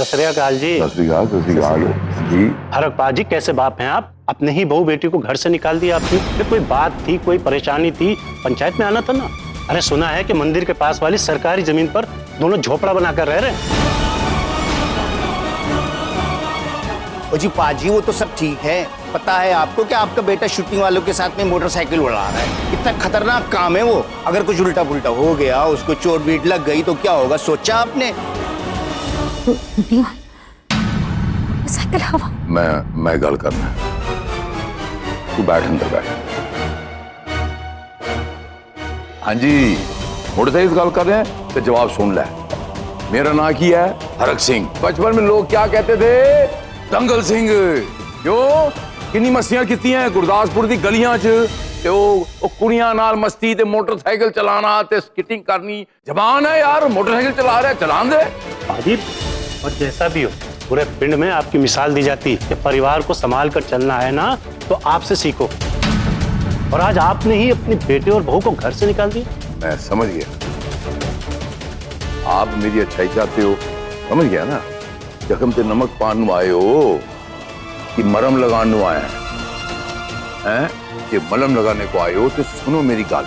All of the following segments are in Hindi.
सत श्री अकाल जी। सत श्री अकाल जी। हरक पाजी, कैसे बाप हैं आप? अपने ही बहू बेटी को घर से निकाल दिया आपने। अरे कोई बात थी, कोई परेशानी थी, पंचायत में आना था ना। अरे सुना है कि मंदिर के पास वाली सरकारी जमीन पर दोनों झोपड़ा बनाकर रह रहे हैं। ओ जी पाजी, वो तो सब ठीक है। पता है आपको कि आपका बेटा शूटिंग वालों के साथ में मोटरसाइकिल उड़ा रहा है। इतना खतरनाक काम है वो। अगर कुछ उल्टा पुल्टा हो गया, उसको चोट बीट लग गई तो क्या होगा, सोचा आपने? साइकिल हवा। मैं गल करना, तू बैठ, अंदर बैठ। हाँ जी, मोटरसाइकिल गल कर रहे हैं तो जवाब सुन ले। मेरा नाम की है हरक सिंह। बचपन में लोग क्या कहते थे? दंगल सिंह। क्यों? किन्नी मस्तियां कीतियां गुरदासपुर दी गलियां च, ते ओ कुड़ियां नाल मस्ती ते मोटरसाइकिल चलाना ते स्किटिंग करनी। जबान है यार, मोटरसाइकिल चला रहा है, चलान दे। पाजी, और जैसा भी हो, पूरे पिंड में आपकी मिसाल दी जाती कि परिवार को संभाल कर चलना है ना, तो आपसे सीखो। और आज आपने ही अपने बेटे और बहू को घर से निकाल दिया। मैं समझ गया, आप मेरी अच्छाई चाहते हो, समझ गया ना। जख्म से नमक पान आए हो कि मरहम लगाने आए हैं? कि मलम लगाने को आए हो तो सुनो मेरी गल।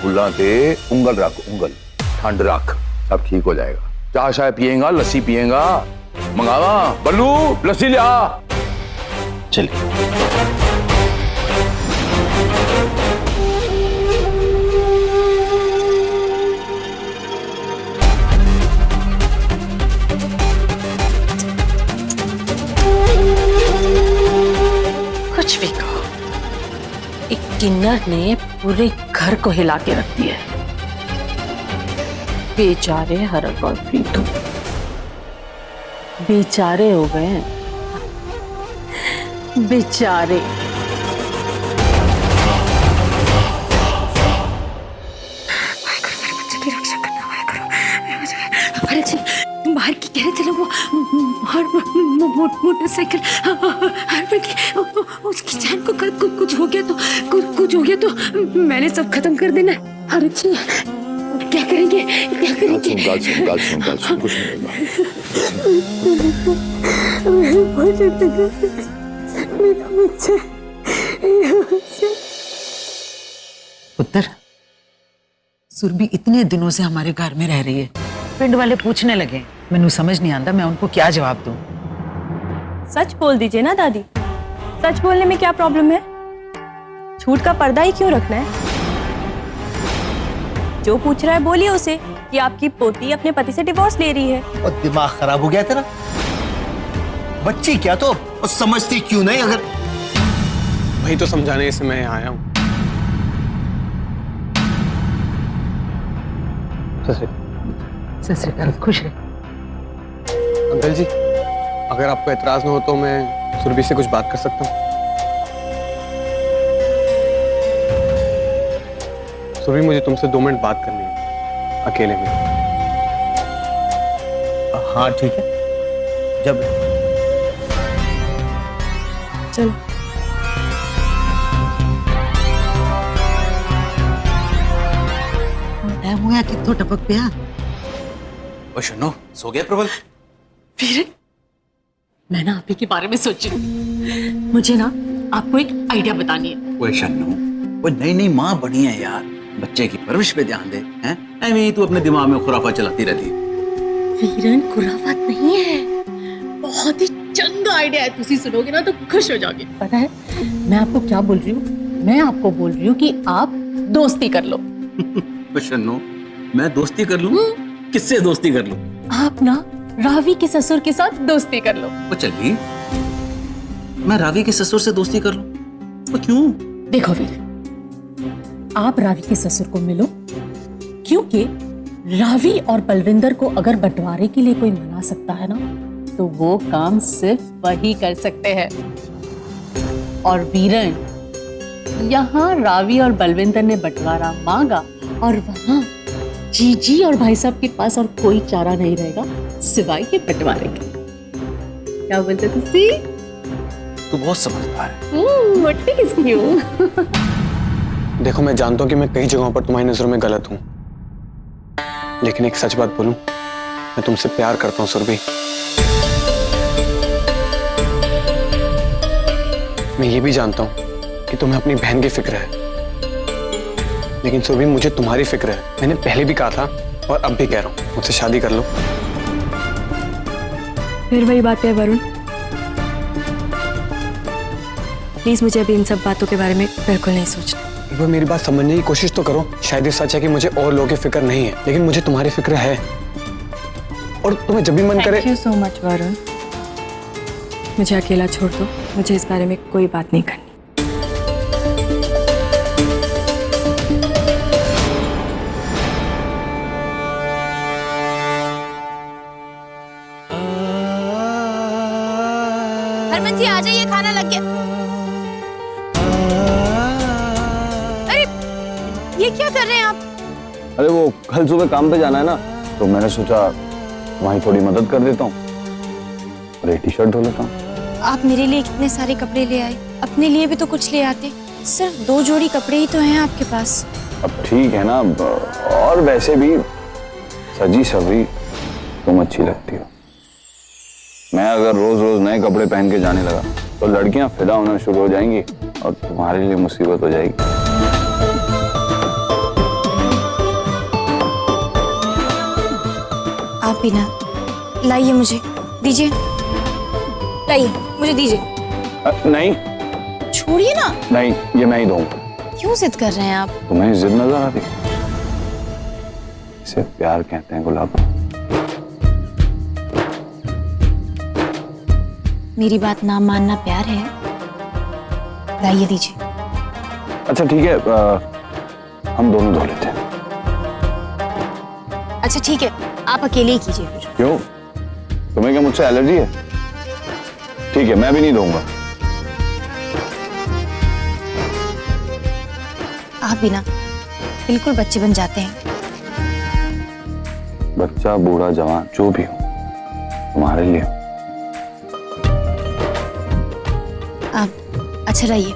फुल्ला ते उंगल रख, उंगल ठंड रख, सब ठीक हो जाएगा। चाय शाय पिएगा, लस्सी पिएगा? मंगावा बल्लू, लस्सी लिया। चलिए। कुछ भी कहो, एक किन्नर ने पूरे घर को हिला के रख दिया है। बेचारे हरक और प्रीतू बेचारे हो गए हैं, बेचारे। अरे जी, बाहर की कह रहे थे लोग, वो मोटरसाइकिल उसकी जान को कुछ हो गया तो कुछ हो गया तो मैंने सब खत्म कर देना। अरे जी, क्या करेंगे, क्या करेंगे? गाल सुन, कुछ नहीं होगा। पुत्र, सुरभि इतने दिनों से हमारे घर में रह रही है। पिंड वाले पूछने लगे, मैनू समझ नहीं आता मैं उनको क्या जवाब दूं। सच बोल दीजिए ना दादी, सच बोलने में क्या प्रॉब्लम है? झूठ का पर्दा ही क्यों रखना है? जो पूछ रहा है बोलिए उसे कि आपकी पोती अपने पति से डिवोर्स ले रही है। और दिमाग खराब हो गया तेरा? बच्ची क्या तो समझती क्यों नहीं? अगर वही तो समझाने से मैं आया हूँ। सत श्री अकाल, खुश रहे। अंकल जी, अगर आपको एतराज न हो तो मैं सुरभि से कुछ बात कर सकता हूँ? सुरभि, मुझे तुमसे 2 मिनट बात करनी है, अकेले में। हाँ ठीक है, जब चलो। टाइम हुआ कितो टपक पिया। ओ शन्नो, सो गया प्रबल? वीरन, मैं ना आप ही के बारे में सोची, मुझे ना आपको एक आइडिया बतानी है। ओए शन्नो, वो नई माँ बनी है यार, बच्चे की परवरिश पे ध्यान दे। हैं ऐਵੇਂ तू अपने दिमाग में खुराफात चलाती रहती है। वीरन, खुराफात नहीं है, बहुत ही चंगा आइडिया है। तुसी सुनोगे ना तो खुश हो जाओगे। पता है मैं आपको क्या बोल रही हूँ? मैं आपको बोल रही हूँ कि आप दोस्ती कर लो। शन्नो, मैं दोस्ती कर लूं? किससे दोस्ती कर लूं? आप ना रावी के ससुर के साथ दोस्ती कर लो। वो चलिए, मैं रावी के ससुर से दोस्ती कर लूं? वो क्यों? देखो वीर, आप रावी के ससुर को मिलो, क्योंकि रावी और बलविंदर को अगर बंटवारे के लिए कोई मना सकता है ना, तो वो काम सिर्फ वही कर सकते हैं। और वीरन, यहाँ रावी और बलविंदर ने बंटवारा मांगा और वहां जीजी और भाई साहब के पास और कोई चारा नहीं रहेगा सिवाय के बंटवारे के। क्या बोलते तुसी? तू बहुत समझदार है। मोटी किसकी हूँ? देखो, मैं जानता हूँ कि मैं कई जगहों पर तुम्हारी नजरों में गलत हूँ, लेकिन एक सच बात बोलूं, मैं तुमसे प्यार करता हूँ सुरभि। मैं ये भी जानता हूँ कि तुम्हें अपनी बहन की फिक्र है, लेकिन सुरभि मुझे तुम्हारी फिक्र है। मैंने पहले भी कहा था और अब भी कह रहा हूँ, मुझसे शादी कर लो। फिर वही बात है वरुण, प्लीज मुझे अभी इन सब बातों के बारे में बिल्कुल नहीं सोचना। एक बार मेरी बात समझने की कोशिश तो करो। शायद ये सच है कि मुझे और लोगों की फिक्र नहीं है, लेकिन मुझे तुम्हारी फिक्र है। और तुम्हें जब भी मन करे। Thank you so much Varun, मुझे अकेला छोड़ दो, मुझे इस बारे में कोई बात नहीं करनी। हरमन जी आ जाइए, खाना लग गया। अरे ये क्या कर रहे हैं आप? अरे वो कल सुबह काम पे जाना है ना, तो मैंने सोचा वहीं थोड़ी मदद कर देता हूँ और एक टी शर्ट धो लेता हूँ। आप मेरे लिए कितने सारे कपड़े ले आए, अपने लिए भी तो कुछ ले आते। सिर्फ 2 जोड़ी कपड़े ही तो हैं आपके पास। अब ठीक है ना, और वैसे भी सजी सवरी तुम अच्छी लगती हो। मैं अगर रोज रोज नए कपड़े पहन के जाने लगा तो लड़कियां फिदा होना शुरू हो जाएंगी और तुम्हारे लिए मुसीबत हो जाएगी। आप भी ना, लाइए मुझे दीजिए, लाइए मुझे दीजिए। नहीं छोड़िए ना। नहीं, ये मैं ही दूंगा। क्यों जिद कर रहे हैं आप? तुम्हें जिद नजर आती? इसे प्यार कहते हैं गुलाब। मेरी बात ना मानना प्यार है? लाइए दीजिए। अच्छा ठीक है, हम दोनों धो लेते हैं। अच्छा ठीक है, आप अकेले ही कीजिए फिर। क्यों, तुम्हें क्या मुझसे एलर्जी है? ठीक है, मैं भी नहीं धोऊंगा। आप भी ना बिल्कुल बच्चे बन जाते हैं। बच्चा बूढ़ा जवान जो भी हो, तुम्हारे लिए। आप अच्छा रहिए,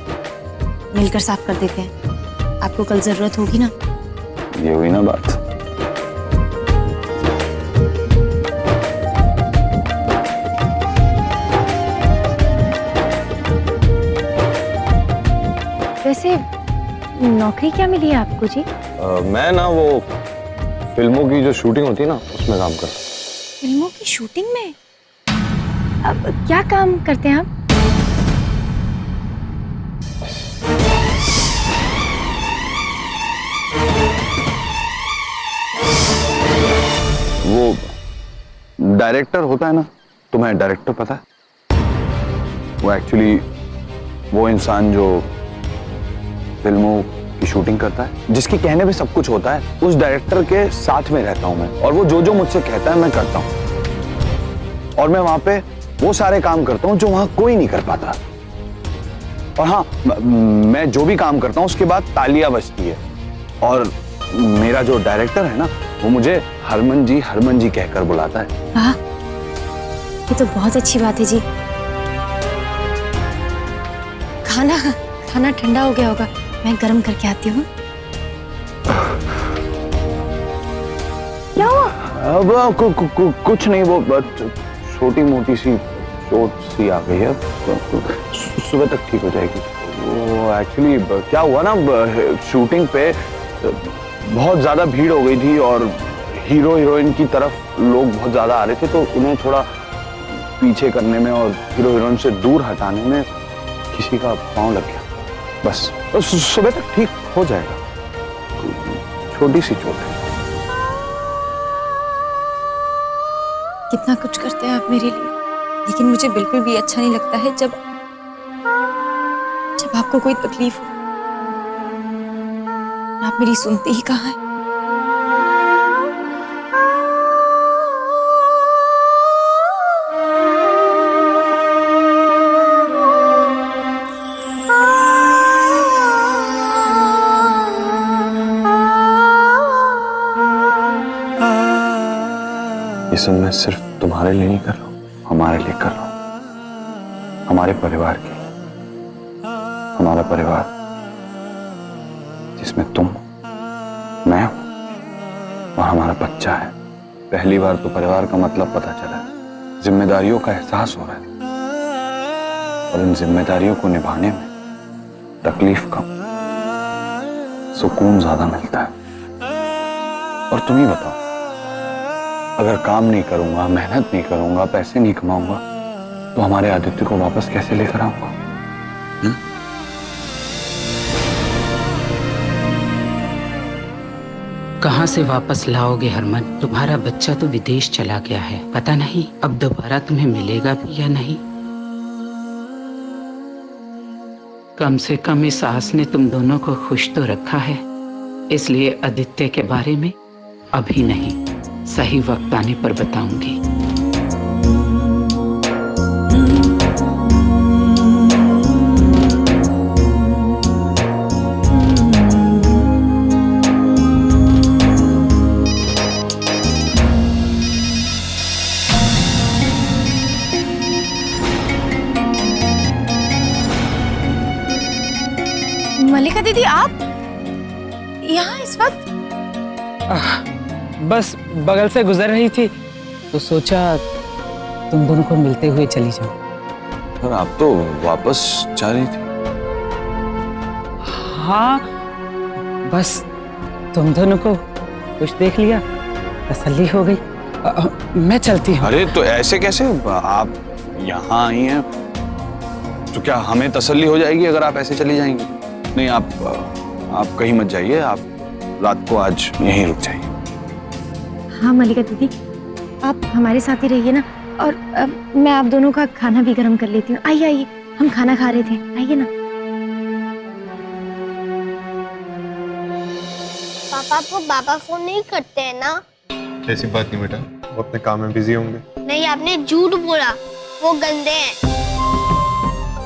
मिलकर साफ कर देते हैं। आपको कल जरूरत होगी ना। ये हुई ना बात। वैसे नौकरी क्या मिली है आपको जी? मैं ना वो फिल्मों की जो शूटिंग होती है ना, उसमें काम करता हूँ। फिल्मों की शूटिंग में? अब क्या काम करते हैं आप? वो डायरेक्टर होता है ना, तुम्हें डायरेक्टर पता है? वो एक्चुअली वो इंसान जो फिल्मों की शूटिंग करता है, जिसके कहने पे सब कुछ होता है, उस डायरेक्टर के साथ में रहता हूं मैं। और वो जो जो मुझसे कहता है मैं करता हूं। और मैं वहां पे वो सारे काम करता हूं जो वहां कोई नहीं कर पाता। और हाँ, मैं जो भी काम करता हूं उसके बाद तालियां बजती है। और मेरा जो डायरेक्टर है ना, वो मुझे हरमन जी कहकर बुलाता है। वाह, ये तो बहुत अच्छी बात है जी। खाना ठंडा हो गया होगा, मैं गर्म करके आती हूँ। क्या हुआ? अब कुछ नहीं, वो छोटी मोटी सी चोट सी आ गई है, सुबह तक ठीक हो जाएगी। वो एक्चुअली क्या हुआ ना, शूटिंग पे बहुत ज्यादा भीड़ हो गई थी और हीरो हीरोइन की तरफ लोग बहुत ज्यादा आ रहे थे, तो उन्हें थोड़ा पीछे करने में और हीरो हीरोइन से दूर हटाने में किसी का पांव लग गया। बस सुबह तक ठीक हो जाएगा, छोटी सी चोट है। कितना कुछ करते हैं आप मेरे लिए, लेकिन मुझे बिल्कुल भी अच्छा नहीं लगता है जब आपको कोई तकलीफ हो। आप मेरी सुनते ही कहाँ है। ये सब मैं सिर्फ तुम्हारे लिए नहीं कर रहा हूँ, हमारे लिए कर रहा हूँ। हमारे परिवार के लिए। हमारा परिवार जिसमें तुम, मैं हूं और हमारा बच्चा है। पहली बार तो परिवार का मतलब पता चला है, जिम्मेदारियों का एहसास हो रहा है, और इन जिम्मेदारियों को निभाने में तकलीफ कम, सुकून ज्यादा मिलता है। और तुम ही बताओ, अगर काम नहीं करूंगा, मेहनत नहीं करूंगा, पैसे नहीं कमाऊंगा, तो हमारे आदित्य को वापस कैसे लेकर आऊंगा? कहाँ से वापस लाओगे हरमन? तुम्हारा बच्चा तो विदेश चला गया है, पता नहीं अब दोबारा तुम्हें मिलेगा भी या नहीं। कम से कम इस आस ने तुम दोनों को खुश तो रखा है, इसलिए आदित्य के बारे में अभी नहीं, सही वक्त आने पर बताऊंगी। मल्लिका दीदी, आप यहाँ इस वक्त? बस बगल से गुजर रही थी तो सोचा तुम दोनों को मिलते हुए चली जाऊं। पर आप तो वापस जा रही थी। हाँ, बस तुम दोनों को कुछ देख लिया, तसल्ली हो गई। मैं चलती हूँ। अरे तो ऐसे कैसे? आप यहाँ आई हैं तो क्या हमें तसल्ली हो जाएगी अगर आप ऐसे चली जाएंगी? नहीं, आप कहीं मत जाइए, आप रात को आज यहीं रुक जाइए। हाँ मल्लिका दीदी, आप हमारे साथ ही रहिए ना, और मैं आप दोनों का खाना भी गर्म कर लेती हूँ। आइए आइए, हम खाना खा रहे थे, आइए ना। पापा को बाबा फोन नहीं करते हैं ना? ऐसी बात नहीं बेटा, वो अपने काम में बिजी होंगे। नहीं, आपने झूठ बोला, वो गंदे हैं,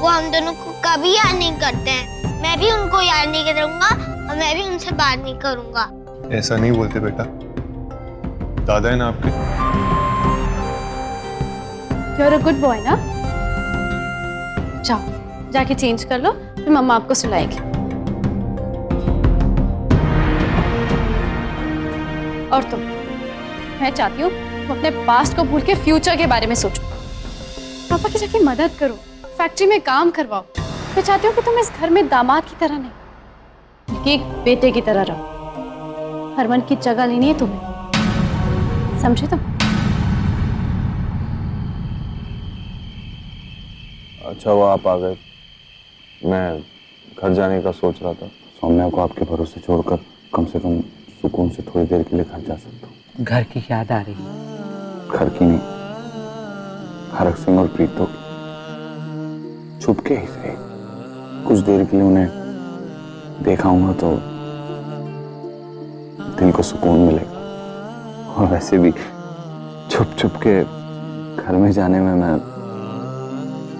वो हम दोनों को कभी याद नहीं करते हैं। मैं भी उनको याद नहीं करूंगा और मैं भी उनसे बात नहीं करूंगा। ऐसा नहीं बोलते बेटा, दादा है ना आपके। You're a good boy ना? जाओ, जाके चेंज कर लो, फिर मम्मा आपको सुलाएगी। और तुम, मैं चाहती हूँ तुम अपने पास्ट को भूल के फ्यूचर के बारे में सोचो। पापा की जाके मदद करो, फैक्ट्री में काम करवाओ। मैं चाहती हूँ कि तुम इस घर में दामाद की तरह नहीं, बल्कि एक बेटे की तरह रहो। हरमन की जगह लेनी है तुम्हें, समझे तुम? अच्छा वो आप आ गए, मैं घर जाने का सोच रहा था। सौम्या को आपके भरोसे छोड़कर कम से कम सुकून से थोड़ी देर के लिए घर जा सकता हूँ। घर की याद आ रही है? घर की नहीं, हरक सिंह और प्रीतो की। छुपके ही सही, कुछ देर के लिए उन्हें देखाऊंगा तो दिल को सुकून मिलेगा। और वैसे भी छुप छुप के घर में जाने में मैं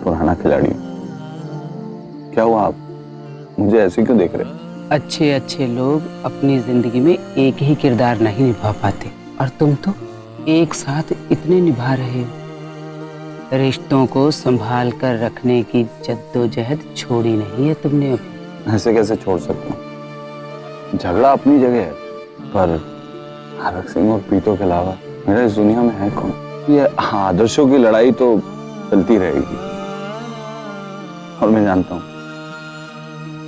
पुराना खिलाड़ी हूँ। क्या हुआ, आप मुझे ऐसे क्यों देख रहे? अच्छे अच्छे लोग अपनी जिंदगी में एक ही किरदार नहीं निभा पाते, और तुम तो एक साथ इतने निभा रहे हो। रिश्तों को संभाल कर रखने की जद्दोजहद छोड़ी नहीं है तुमने अभी। ऐसे कैसे छोड़ सकता हूँ? झगड़ा अपनी जगह है, पर हरक सिंह और प्रीतो के अलावा मेरा इस दुनिया में है कौन? ये आदर्शों की लड़ाई तो चलती रहेगी, और मैं जानता हूँ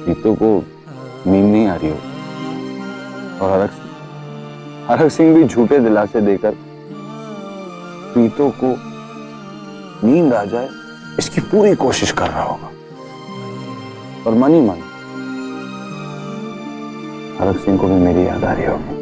प्रीतो को नींद नहीं आ रही हो, और हरक सिंह भी झूठे दिलासे देकर प्रीतो को नींद आ जाए इसकी पूरी कोशिश कर रहा होगा। और मन ही मन हरक सिंह को भी मेरी याद आ रही होगी।